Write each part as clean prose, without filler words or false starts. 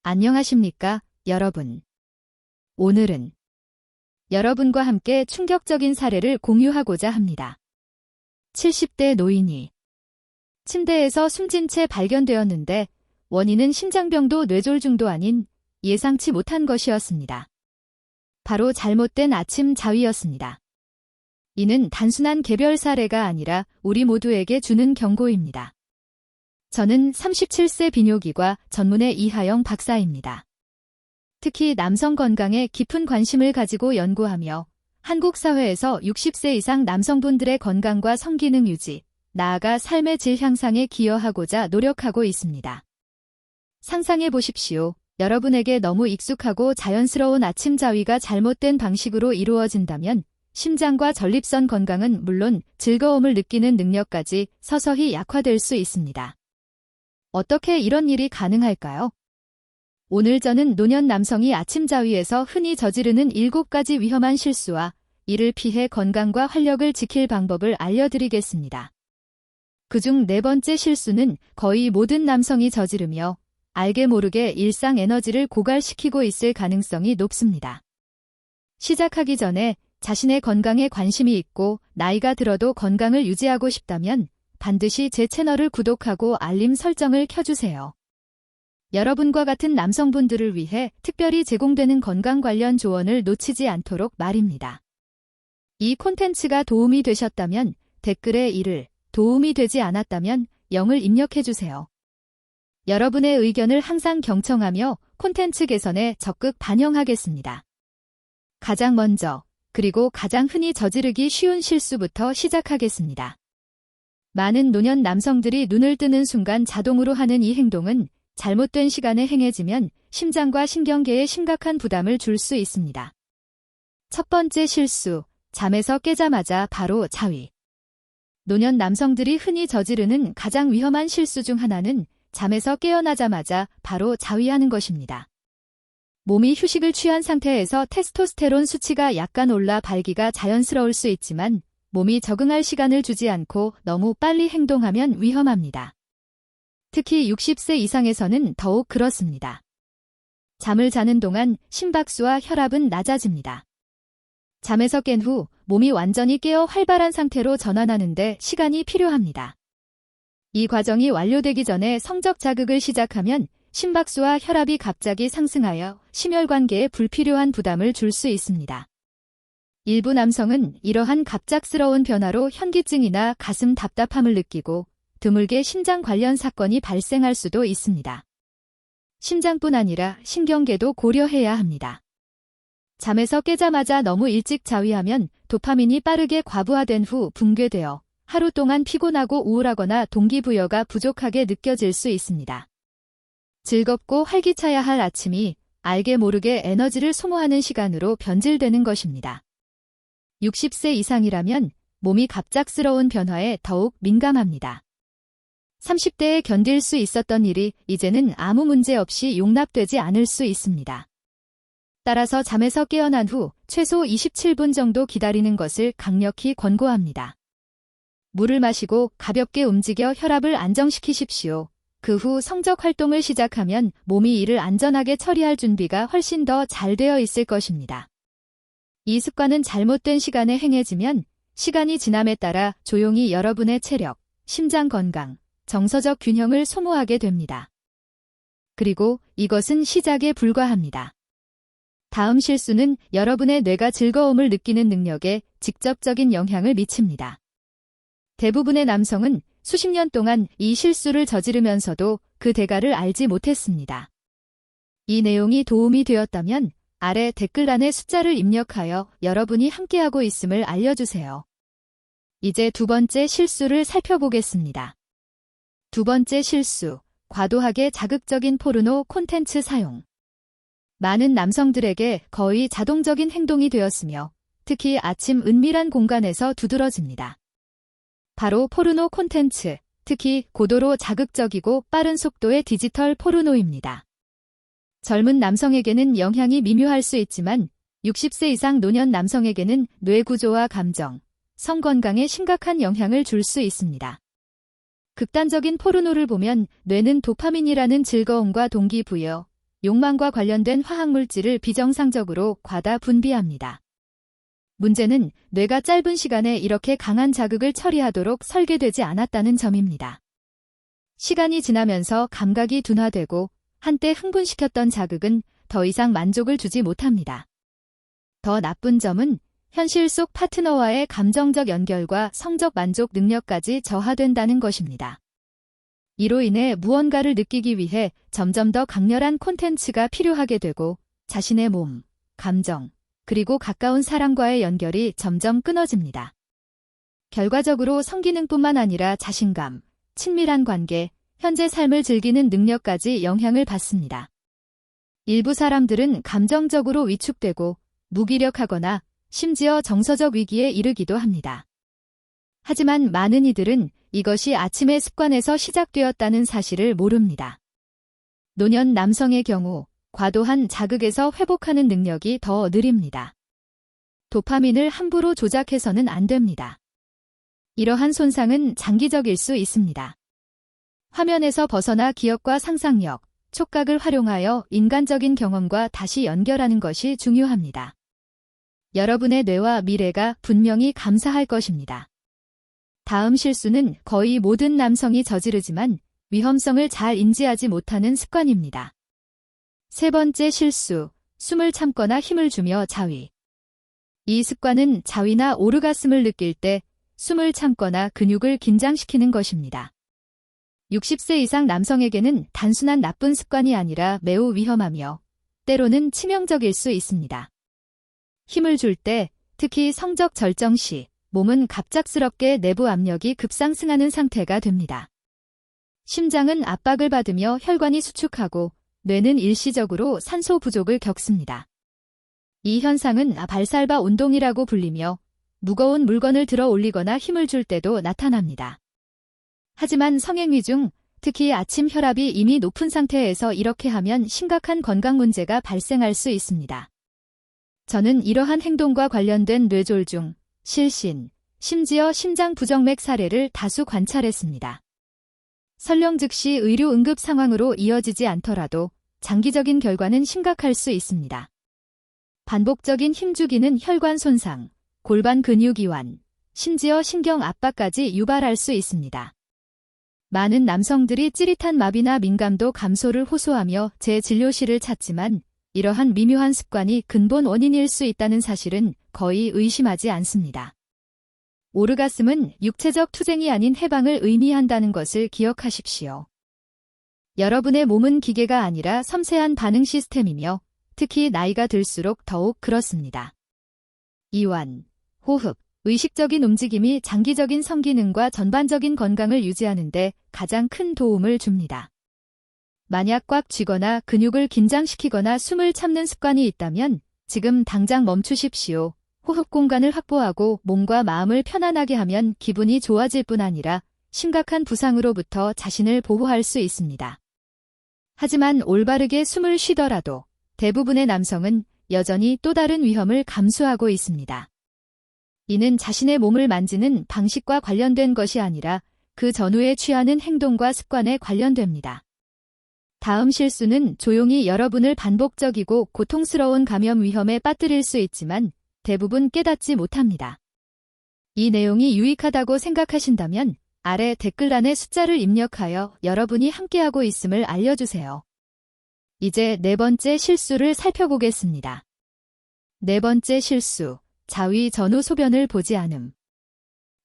안녕하십니까, 여러분. 오늘은 여러분과 함께 충격적인 사례를 공유하고자 합니다. 70대 노인이 침대에서 숨진 채 발견되었는데 원인은 심장병도 뇌졸중도 아닌 예상치 못한 것이었습니다. 바로 잘못된 아침 자위였습니다. 이는 단순한 개별 사례가 아니라 우리 모두에게 주는 경고입니다. 저는 37세 비뇨기과 전문의 이하영 박사입니다. 특히 남성 건강에 깊은 관심을 가지고 연구하며 한국 사회에서 60세 이상 남성분들의 건강과 성기능 유지, 나아가 삶의 질 향상에 기여하고자 노력하고 있습니다. 상상해 보십시오. 여러분에게 너무 익숙하고 자연스러운 아침 자위가 잘못된 방식으로 이루어진다면 심장과 전립선 건강은 물론 즐거움을 느끼는 능력까지 서서히 약화될 수 있습니다. 어떻게 이런 일이 가능할까요? 오늘 저는 노년 남성이 아침 자위에서 흔히 저지르는 7가지 위험한 실수와 이를 피해 건강과 활력을 지킬 방법을 알려드리겠습니다. 그중 4번째 실수는 거의 모든 남성이 저지르며 알게 모르게 일상 에너지를 고갈시키고 있을 가능성이 높습니다. 시작하기 전에 자신의 건강에 관심이 있고 나이가 들어도 건강을 유지하고 싶다면 반드시 제 채널을 구독하고 알림 설정을 켜주세요. 여러분과 같은 남성분들을 위해 특별히 제공되는 건강 관련 조언을 놓치지 않도록 말입니다. 이 콘텐츠가 도움이 되셨다면 댓글에 1을, 도움이 되지 않았다면 0을 입력해주세요. 여러분의 의견을 항상 경청하며 콘텐츠 개선에 적극 반영하겠습니다. 가장 먼저, 그리고 가장 흔히 저지르기 쉬운 실수부터 시작하겠습니다. 많은 노년 남성들이 눈을 뜨는 순간 자동으로 하는 이 행동은 잘못된 시간에 행해지면 심장과 신경계에 심각한 부담을 줄 수 있습니다. 첫 번째 실수, 잠에서 깨자마자 바로 자위. 노년 남성들이 흔히 저지르는 가장 위험한 실수 중 하나는 잠에서 깨어나자마자 바로 자위하는 것입니다. 몸이 휴식을 취한 상태에서 테스토스테론 수치가 약간 올라 발기가 자연스러울 수 있지만 몸이 적응할 시간을 주지 않고 너무 빨리 행동하면 위험합니다. 특히 60세 이상에서는 더욱 그렇습니다. 잠을 자는 동안 심박수와 혈압은 낮아집니다. 잠에서 깬 후 몸이 완전히 깨어 활발한 상태로 전환하는데 시간이 필요합니다. 이 과정이 완료되기 전에 성적 자극을 시작하면 심박수와 혈압이 갑자기 상승하여 심혈관계에 불필요한 부담을 줄 수 있습니다. 일부 남성은 이러한 갑작스러운 변화로 현기증이나 가슴 답답함을 느끼고 드물게 심장 관련 사건이 발생할 수도 있습니다. 심장뿐 아니라 신경계도 고려해야 합니다. 잠에서 깨자마자 너무 일찍 자위하면 도파민이 빠르게 과부하된 후 붕괴되어 하루 동안 피곤하고 우울하거나 동기부여가 부족하게 느껴질 수 있습니다. 즐겁고 활기차야 할 아침이 알게 모르게 에너지를 소모하는 시간으로 변질되는 것입니다. 60세 이상이라면 몸이 갑작스러운 변화에 더욱 민감합니다. 30대에 견딜 수 있었던 일이 이제는 아무 문제 없이 용납되지 않을 수 있습니다. 따라서 잠에서 깨어난 후 최소 27분 정도 기다리는 것을 강력히 권고합니다. 물을 마시고 가볍게 움직여 혈압을 안정시키십시오. 그 후 성적 활동을 시작하면 몸이 이를 안전하게 처리할 준비가 훨씬 더 잘 되어 있을 것입니다. 이 습관은 잘못된 시간에 행해지면 시간이 지남에 따라 조용히 여러분의 체력, 심장 건강, 정서적 균형을 소모하게 됩니다. 그리고 이것은 시작에 불과합니다. 다음 실수는 여러분의 뇌가 즐거움을 느끼는 능력에 직접적인 영향을 미칩니다. 대부분의 남성은 수십 년 동안 이 실수를 저지르면서도 그 대가를 알지 못했습니다. 이 내용이 도움이 되었다면 아래 댓글란에 숫자를 입력하여 여러분이 함께하고 있음을 알려주세요. 이제 두 번째 실수를 살펴보겠습니다. 두 번째 실수, 과도하게 자극적인 포르노 콘텐츠 사용. 많은 남성들에게 거의 자동적인 행동이 되었으며 특히 아침 은밀한 공간에서 두드러집니다. 바로 포르노 콘텐츠, 특히 고도로 자극적이고 빠른 속도의 디지털 포르노입니다. 젊은 남성에게는 영향이 미묘할 수 있지만 60세 이상 노년 남성에게는 뇌 구조와 감정, 성 건강에 심각한 영향을 줄 수 있습니다. 극단적인 포르노를 보면 뇌는 도파민이라는 즐거움과 동기부여, 욕망과 관련된 화학물질을 비정상적으로 과다 분비합니다. 문제는 뇌가 짧은 시간에 이렇게 강한 자극을 처리하도록 설계되지 않았다는 점입니다. 시간이 지나면서 감각이 둔화되고 한때 흥분시켰던 자극은 더 이상 만족을 주지 못합니다. 더 나쁜 점은 현실 속 파트너와의 감정적 연결과 성적 만족 능력까지 저하된다는 것입니다. 이로 인해 무언가를 느끼기 위해 점점 더 강렬한 콘텐츠가 필요하게 되고 자신의 몸, 감정, 그리고 가까운 사람과의 연결이 점점 끊어집니다. 결과적으로 성기능뿐만 아니라 자신감, 친밀한 관계, 현재 삶을 즐기는 능력까지 영향을 받습니다. 일부 사람들은 감정적으로 위축되고 무기력하거나 심지어 정서적 위기에 이르기도 합니다. 하지만 많은 이들은 이것이 아침의 습관에서 시작되었다는 사실을 모릅니다. 노년 남성의 경우 과도한 자극에서 회복하는 능력이 더 느립니다. 도파민을 함부로 조작해서는 안 됩니다. 이러한 손상은 장기적일 수 있습니다. 화면에서 벗어나 기억과 상상력, 촉각을 활용하여 인간적인 경험과 다시 연결하는 것이 중요합니다. 여러분의 뇌와 미래가 분명히 감사할 것입니다. 다음 실수는 거의 모든 남성이 저지르지만 위험성을 잘 인지하지 못하는 습관입니다. 세 번째 실수, 숨을 참거나 힘을 주며 자위. 이 습관은 자위나 오르가슴을 느낄 때 숨을 참거나 근육을 긴장시키는 것입니다. 60세 이상 남성에게는 단순한 나쁜 습관이 아니라 매우 위험하며 때로는 치명적일 수 있습니다. 힘을 줄 때, 특히 성적 절정 시, 몸은 갑작스럽게 내부 압력이 급상승하는 상태가 됩니다. 심장은 압박을 받으며 혈관이 수축하고 뇌는 일시적으로 산소 부족을 겪습니다. 이 현상은 발살바 운동이라고 불리며 무거운 물건을 들어 올리거나 힘을 줄 때도 나타납니다. 하지만 성행위 중 특히 아침 혈압이 이미 높은 상태에서 이렇게 하면 심각한 건강 문제가 발생할 수 있습니다. 저는 이러한 행동과 관련된 뇌졸중, 실신, 심지어 심장 부정맥 사례를 다수 관찰했습니다. 설령 즉시 의료 응급 상황으로 이어지지 않더라도 장기적인 결과는 심각할 수 있습니다. 반복적인 힘주기는 혈관 손상, 골반 근육 이완, 심지어 신경 압박까지 유발할 수 있습니다. 많은 남성들이 찌릿한 마비나 민감도 감소를 호소하며 제 진료실을 찾지만 이러한 미묘한 습관이 근본 원인일 수 있다는 사실은 거의 의심하지 않습니다. 오르가슴은 육체적 투쟁이 아닌 해방을 의미한다는 것을 기억하십시오. 여러분의 몸은 기계가 아니라 섬세한 반응 시스템이며 특히 나이가 들수록 더욱 그렇습니다. 이완, 호흡, 의식적인 움직임이 장기적인 성기능과 전반적인 건강을 유지하는 데 가장 큰 도움을 줍니다. 만약 꽉 쥐거나 근육을 긴장시키거나 숨을 참는 습관이 있다면 지금 당장 멈추십시오. 호흡 공간을 확보하고 몸과 마음을 편안하게 하면 기분이 좋아질 뿐 아니라 심각한 부상으로부터 자신을 보호할 수 있습니다. 하지만 올바르게 숨을 쉬더라도 대부분의 남성은 여전히 또 다른 위험을 감수하고 있습니다. 이는 자신의 몸을 만지는 방식과 관련된 것이 아니라 그 전후에 취하는 행동과 습관에 관련됩니다. 다음 실수는 조용히 여러분을 반복적이고 고통스러운 감염 위험에 빠뜨릴 수 있지만 대부분 깨닫지 못합니다. 이 내용이 유익하다고 생각하신다면 아래 댓글란에 숫자를 입력하여 여러분이 함께하고 있음을 알려주세요. 이제 네 번째 실수를 살펴보겠습니다. 네 번째 실수, 자위 전후 소변을 보지 않음.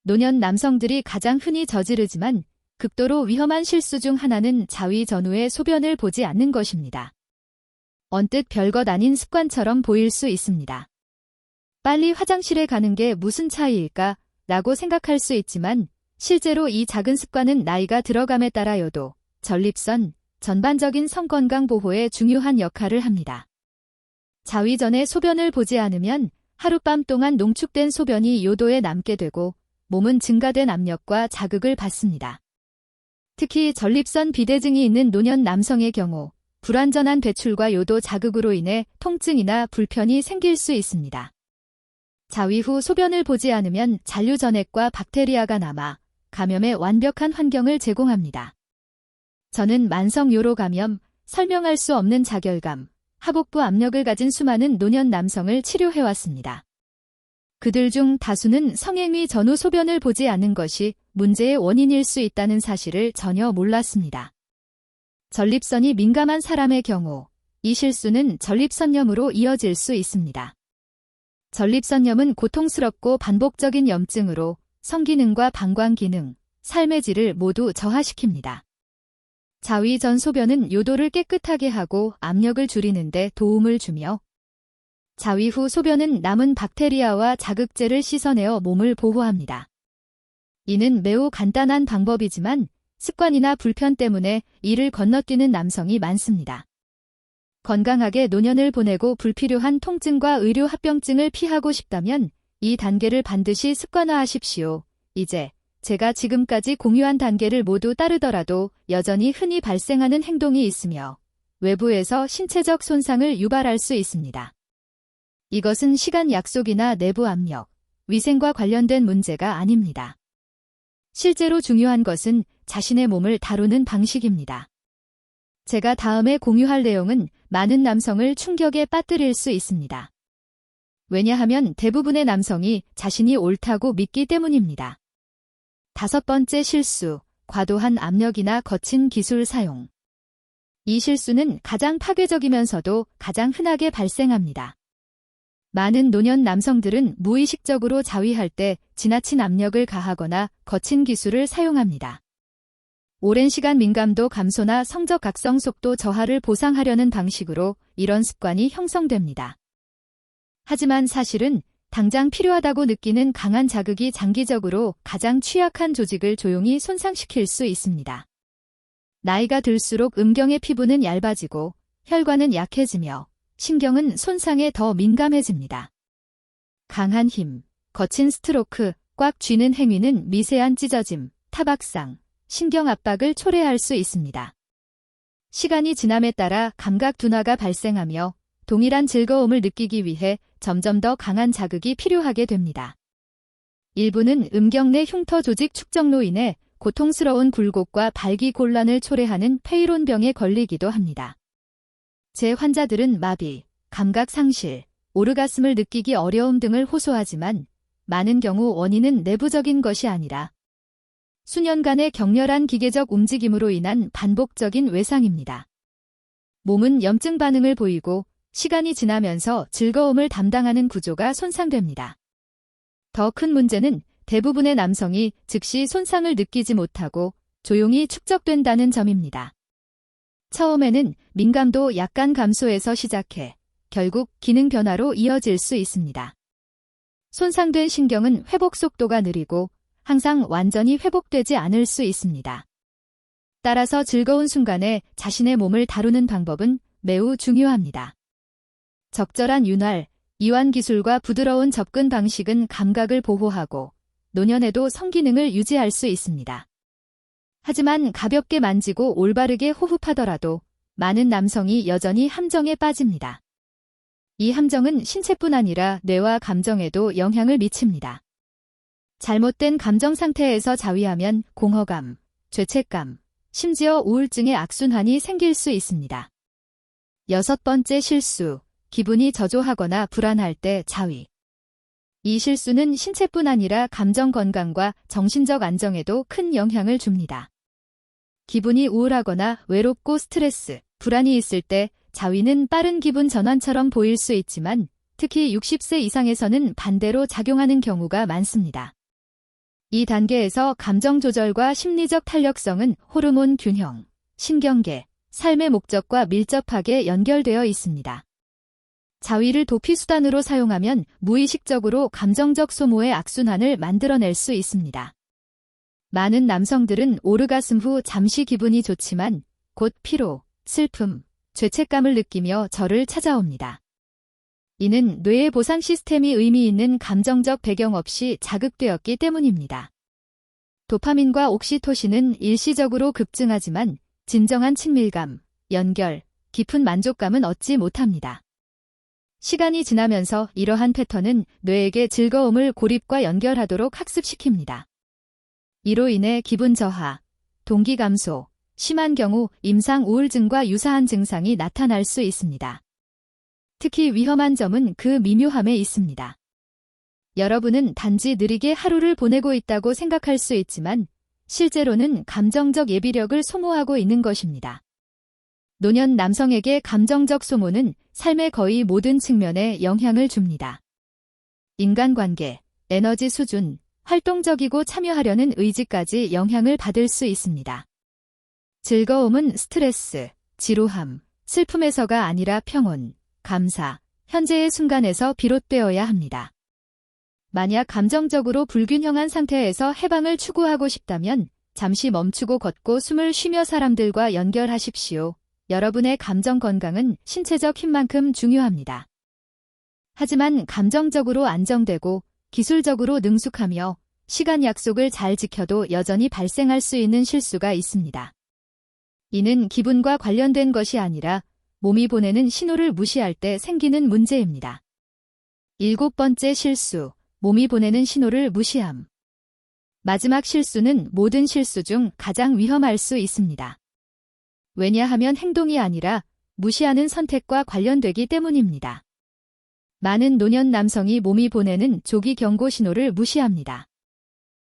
노년 남성들이 가장 흔히 저지르지만 극도로 위험한 실수 중 하나는 자위 전후의 소변을 보지 않는 것입니다. 언뜻 별것 아닌 습관처럼 보일 수 있습니다. 빨리 화장실에 가는 게 무슨 차이일까? 라고 생각할 수 있지만 실제로 이 작은 습관은 나이가 들어감에 따라 요도, 전립선, 전반적인 성건강 보호에 중요한 역할을 합니다. 자위 전에 소변을 보지 않으면 하룻밤 동안 농축된 소변이 요도에 남게 되고 몸은 증가된 압력과 자극을 받습니다. 특히 전립선 비대증이 있는 노년 남성의 경우 불완전한 배출과 요도 자극으로 인해 통증이나 불편이 생길 수 있습니다. 자위 후 소변을 보지 않으면 잔류 전액과 박테리아가 남아 감염에 완벽한 환경을 제공합니다. 저는 만성 요로 감염, 설명할 수 없는 자결감, 하복부 압력을 가진 수많은 노년 남성을 치료해왔습니다. 그들 중 다수는 성행위 전후 소변을 보지 않은 것이 문제의 원인일 수 있다는 사실을 전혀 몰랐습니다. 전립선이 민감한 사람의 경우 이 실수는 전립선염으로 이어질 수 있습니다. 전립선염은 고통스럽고 반복적인 염증으로 성기능과 방광기능, 삶의 질을 모두 저하시킵니다. 자위 전 소변은 요도를 깨끗하게 하고 압력을 줄이는 데 도움을 주며 자위 후 소변은 남은 박테리아와 자극제를 씻어내어 몸을 보호합니다. 이는 매우 간단한 방법이지만 습관이나 불편 때문에 이를 건너뛰는 남성이 많습니다. 건강하게 노년을 보내고 불필요한 통증과 의료 합병증을 피하고 싶다면 이 단계를 반드시 습관화하십시오. 이제 제가 지금까지 공유한 단계를 모두 따르더라도 여전히 흔히 발생하는 행동이 있으며 외부에서 신체적 손상을 유발할 수 있습니다. 이것은 시간 약속이나 내부 압력, 위생과 관련된 문제가 아닙니다. 실제로 중요한 것은 자신의 몸을 다루는 방식입니다. 제가 다음에 공유할 내용은 많은 남성을 충격에 빠뜨릴 수 있습니다. 왜냐하면 대부분의 남성이 자신이 옳다고 믿기 때문입니다. 5번째 실수, 과도한 압력이나 거친 기술 사용. 이 실수는 가장 파괴적이면서도 가장 흔하게 발생합니다. 많은 노년 남성들은 무의식적으로 자위할 때 지나친 압력을 가하거나 거친 기술을 사용합니다. 오랜 시간 민감도 감소나 성적 각성 속도 저하를 보상하려는 방식으로 이런 습관이 형성됩니다. 하지만 사실은 당장 필요하다고 느끼는 강한 자극이 장기적으로 가장 취약한 조직을 조용히 손상시킬 수 있습니다. 나이가 들수록 음경의 피부는 얇아지고 혈관은 약해지며 신경은 손상에 더 민감해집니다. 강한 힘, 거친 스트로크, 꽉 쥐는 행위는 미세한 찢어짐, 타박상, 신경 압박을 초래할 수 있습니다. 시간이 지남에 따라 감각 둔화가 발생하며 동일한 즐거움을 느끼기 위해 점점 더 강한 자극이 필요하게 됩니다. 일부는 음경 내 흉터 조직 축적로 인해 고통스러운 굴곡과 발기곤란을 초래하는 페이론병에 걸리기도 합니다. 제 환자들은 마비, 감각 상실, 오르가슴을 느끼기 어려움 등을 호소하지만 많은 경우 원인은 내부적인 것이 아니라 수년간의 격렬한 기계적 움직임으로 인한 반복적인 외상입니다. 몸은 염증 반응을 보이고 시간이 지나면서 즐거움을 담당하는 구조가 손상됩니다. 더 큰 문제는 대부분의 남성이 즉시 손상을 느끼지 못하고 조용히 축적된다는 점입니다. 처음에는 민감도 약간 감소해서 시작해 결국 기능 변화로 이어질 수 있습니다. 손상된 신경은 회복 속도가 느리고 항상 완전히 회복되지 않을 수 있습니다. 따라서 즐거운 순간에 자신의 몸을 다루는 방법은 매우 중요합니다. 적절한 윤활, 이완 기술과 부드러운 접근 방식은 감각을 보호하고 노년에도 성기능을 유지할 수 있습니다. 하지만 가볍게 만지고 올바르게 호흡하더라도 많은 남성이 여전히 함정에 빠집니다. 이 함정은 신체뿐 아니라 뇌와 감정에도 영향을 미칩니다. 잘못된 감정 상태에서 자위하면 공허감, 죄책감, 심지어 우울증의 악순환이 생길 수 있습니다. 6번째 실수, 기분이 저조하거나 불안할 때 자위. 이 실수는 신체뿐 아니라 감정 건강과 정신적 안정에도 큰 영향을 줍니다. 기분이 우울하거나 외롭고 스트레스, 불안이 있을 때 자위는 빠른 기분 전환처럼 보일 수 있지만 특히 60세 이상에서는 반대로 작용하는 경우가 많습니다. 이 단계에서 감정 조절과 심리적 탄력성은 호르몬 균형, 신경계, 삶의 목적과 밀접하게 연결되어 있습니다. 자위를 도피 수단으로 사용하면 무의식적으로 감정적 소모의 악순환을 만들어낼 수 있습니다. 많은 남성들은 오르가슴 후 잠시 기분이 좋지만 곧 피로, 슬픔, 죄책감을 느끼며 저를 찾아옵니다. 이는 뇌의 보상 시스템이 의미 있는 감정적 배경 없이 자극되었기 때문입니다. 도파민과 옥시토신은 일시적으로 급증하지만 진정한 친밀감, 연결, 깊은 만족감은 얻지 못합니다. 시간이 지나면서 이러한 패턴은 뇌에게 즐거움을 고립과 연결하도록 학습시킵니다. 이로 인해 기분 저하, 동기 감소, 심한 경우 임상 우울증과 유사한 증상이 나타날 수 있습니다. 특히 위험한 점은 그 미묘함에 있습니다. 여러분은 단지 느리게 하루를 보내고 있다고 생각할 수 있지만 실제로는 감정적 예비력을 소모하고 있는 것입니다. 노년 남성에게 감정적 소모는 삶의 거의 모든 측면에 영향을 줍니다. 인간관계, 에너지 수준, 활동적이고 참여하려는 의지까지 영향을 받을 수 있습니다. 즐거움은 스트레스, 지루함, 슬픔에서가 아니라 평온, 감사, 현재의 순간에서 비롯되어야 합니다. 만약 감정적으로 불균형한 상태에서 해방을 추구하고 싶다면 잠시 멈추고 걷고 숨을 쉬며 사람들과 연결하십시오. 여러분의 감정 건강은 신체적 힘만큼 중요합니다. 하지만 감정적으로 안정되고 기술적으로 능숙하며 시간 약속을 잘 지켜도 여전히 발생할 수 있는 실수가 있습니다. 이는 기분과 관련된 것이 아니라 몸이 보내는 신호를 무시할 때 생기는 문제입니다. 7번째 실수, 몸이 보내는 신호를 무시함. 마지막 실수는 모든 실수 중 가장 위험할 수 있습니다. 왜냐하면 행동이 아니라 무시하는 선택과 관련되기 때문입니다. 많은 노년 남성이 몸이 보내는 조기 경고 신호를 무시합니다.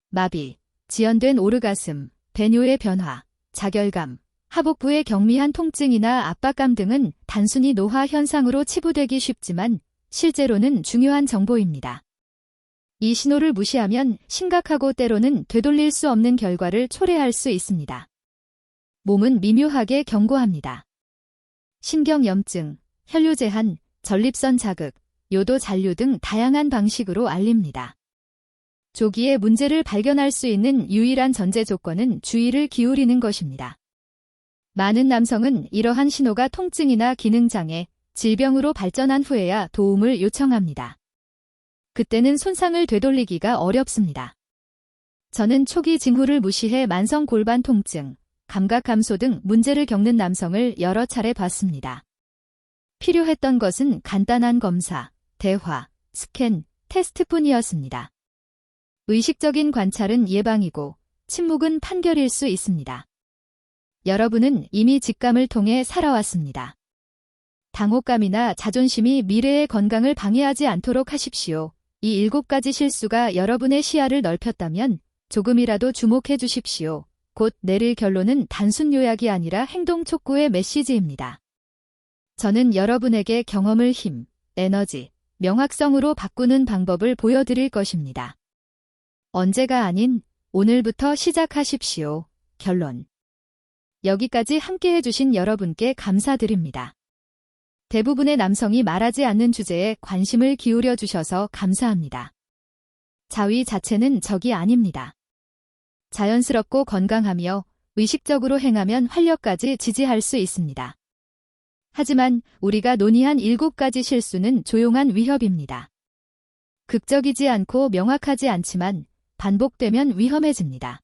마비, 지연된 오르가슴, 배뇨의 변화, 자결감, 하복부의 경미한 통증이나 압박감 등은 단순히 노화 현상으로 치부되기 쉽지만 실제로는 중요한 정보입니다. 이 신호를 무시하면 심각하고 때로는 되돌릴 수 없는 결과를 초래할 수 있습니다. 몸은 미묘하게 경고합니다. 신경염증, 혈류제한, 전립선 자극, 요도 잔류 등 다양한 방식으로 알립니다. 조기에 문제를 발견할 수 있는 유일한 전제 조건은 주의를 기울이는 것입니다. 많은 남성은 이러한 신호가 통증이나 기능장애, 질병으로 발전한 후에야 도움을 요청합니다. 그때는 손상을 되돌리기가 어렵습니다. 저는 초기 징후를 무시해 만성 골반 통증, 감각 감소 등 문제를 겪는 남성을 여러 차례 봤습니다. 필요했던 것은 간단한 검사, 대화, 스캔, 테스트뿐이었습니다. 의식적인 관찰은 예방이고 침묵은 판결일 수 있습니다. 여러분은 이미 직감을 통해 살아왔습니다. 당혹감이나 자존심이 미래의 건강을 방해하지 않도록 하십시오. 이 7가지 실수가 여러분의 시야를 넓혔다면 조금이라도 주목해 주십시오. 곧 내릴 결론은 단순 요약이 아니라 행동 촉구의 메시지입니다. 저는 여러분에게 경험을 힘, 에너지, 명확성으로 바꾸는 방법을 보여드릴 것입니다. 언제가 아닌 오늘부터 시작하십시오. 결론. 여기까지 함께 해주신 여러분께 감사드립니다. 대부분의 남성이 말하지 않는 주제에 관심을 기울여 주셔서 감사합니다. 자위 자체는 적이 아닙니다. 자연스럽고 건강하며 의식적으로 행하면 활력까지 지지할 수 있습니다. 하지만 우리가 논의한 7가지 실수는 조용한 위협입니다. 극적이지 않고 명확하지 않지만 반복되면 위험해집니다.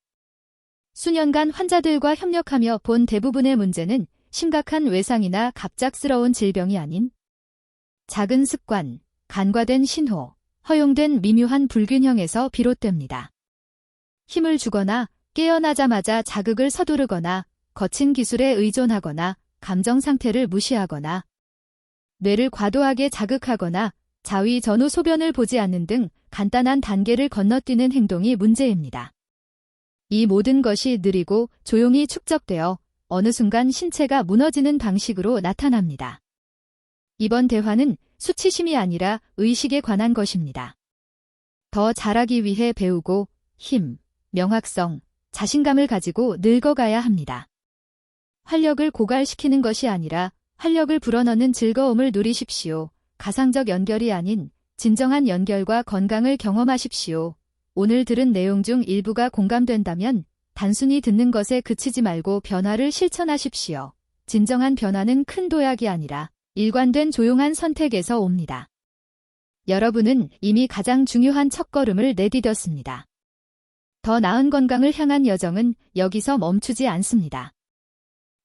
수년간 환자들과 협력하며 본 대부분의 문제는 심각한 외상이나 갑작스러운 질병이 아닌 작은 습관, 간과된 신호, 허용된 미묘한 불균형에서 비롯됩니다. 힘을 주거나 깨어나자마자 자극을 서두르거나 거친 기술에 의존하거나 감정 상태를 무시하거나 뇌를 과도하게 자극하거나 자위 전후 소변을 보지 않는 등 간단한 단계를 건너뛰는 행동이 문제입니다. 이 모든 것이 느리고 조용히 축적되어 어느 순간 신체가 무너지는 방식으로 나타납니다. 이번 대화는 수치심이 아니라 의식에 관한 것입니다. 더 잘하기 위해 배우고 힘, 명확성, 자신감을 가지고 늙어가야 합니다. 활력을 고갈시키는 것이 아니라 활력을 불어넣는 즐거움을 누리십시오. 가상적 연결이 아닌 진정한 연결과 건강을 경험하십시오. 오늘 들은 내용 중 일부가 공감된다면 단순히 듣는 것에 그치지 말고 변화를 실천하십시오. 진정한 변화는 큰 도약이 아니라 일관된 조용한 선택에서 옵니다. 여러분은 이미 가장 중요한 첫걸음을 내디뎠습니다. 더 나은 건강을 향한 여정은 여기서 멈추지 않습니다.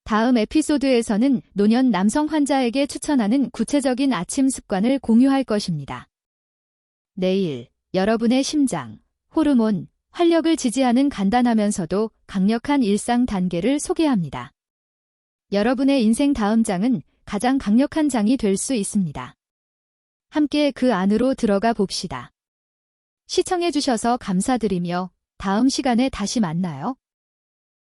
다음 에피소드에서는 노년 남성 환자에게 추천하는 구체적인 아침 습관을 공유할 것입니다. 내일, 여러분의 심장, 호르몬, 활력을 지지하는 간단하면서도 강력한 일상 단계를 소개합니다. 여러분의 인생 다음 장은 가장 강력한 장이 될 수 있습니다. 함께 그 안으로 들어가 봅시다. 시청해주셔서 감사드리며 다음 시간에 다시 만나요.